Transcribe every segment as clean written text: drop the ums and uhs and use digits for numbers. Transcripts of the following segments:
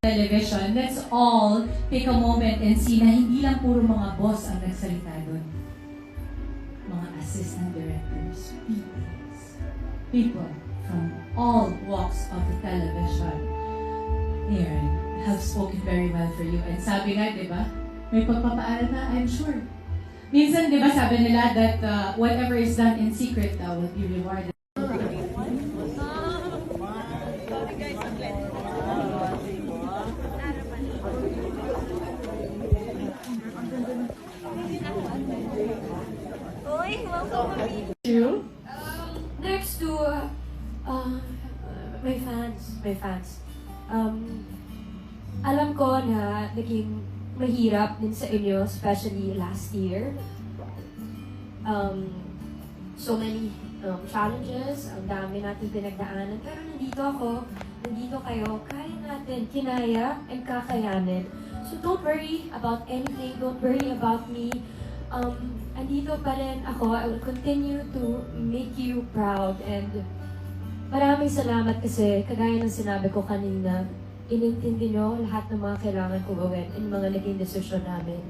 television, let's all take a moment and see na hindi lang puro mga boss ang nagsalita doon. Mga assistant directors, PAs, people from all walks of the television here have spoken very well for you. And sabi nga, di ba, may pagpapaaral na, I'm sure. Minsan, di ba, sabi nila that whatever is done in secret will be rewarded. True. Next to my fans. Alam ko na naging mahirap din sa inyo, especially last year. So many challenges, ang dami natin pinagdaanan. Pero nandito ako, nandito kayo, kaya natin, kinaya, and kakayanin. So don't worry about anything, don't worry about me. Andito pa rin ako. I will continue to make you proud, and maraming salamat kasi kagaya ng sinabi ko kanina, inintindi nyo lahat ng mga kailangan ko gawin and mga naging desisyon namin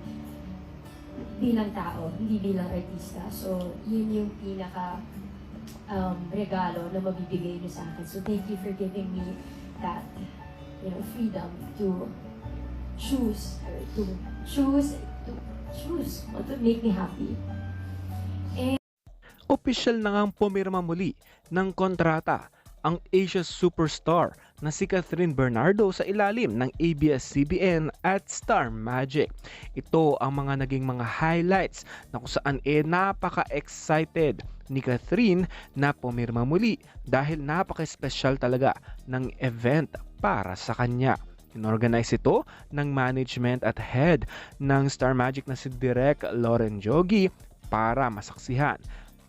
bilang tao, hindi bilang artista. So, yun yung pinaka regalo na mabibigay nyo sa akin. So, thank you for giving me that, freedom to choose, what would make me happy. Opisyal na ngang pumirma muli ng kontrata ang Asia superstar na si Catherine Bernardo sa ilalim ng ABS-CBN at Star Magic. Ito ang mga naging mga highlights na kung saan napaka-excited ni Catherine na pumirma muli dahil napaka-special talaga ng event para sa kanya. Inorganize ito ng management at head ng Star Magic na si Direk Lauren Jogi para masaksihan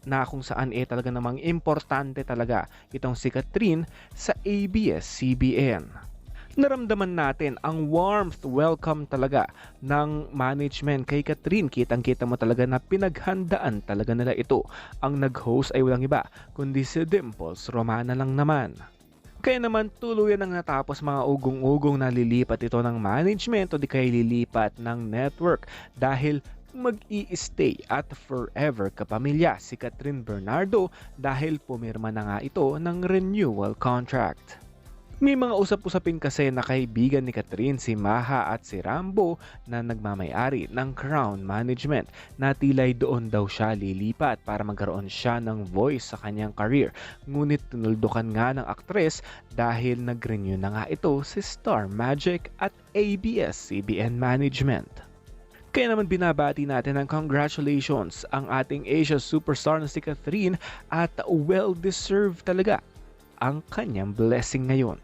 na kung saan talaga namang importante talaga itong si Catherine sa ABS-CBN. Naramdaman natin ang warmth welcome talaga ng management kay Catherine. Kitang-kita mo talaga na pinaghandaan talaga nila ito. Ang nag-host ay walang iba kundi si Dimples Romana lang naman. Kaya naman tuluyan nang natapos mga ugong-ugong na lilipat ito ng management o di kaya lilipat ng network dahil mag-i-stay at forever kapamilya si Catherine Bernardo dahil pumirma na nga ito ng renewal contract. May mga usap-usapin kasi na kaibigan ni Catherine si Maha at si Rambo na nagmamayari ng Crown Management na tilay doon daw siya lilipat para magkaroon siya ng voice sa kanyang career. Ngunit tinuldukan nga ng aktres dahil nag-renew na nga ito si Star Magic at ABS-CBN Management. Kaya naman binabati natin ng congratulations ang ating Asia superstar na si Catherine at well-deserved talaga ang kanyang blessing ngayon.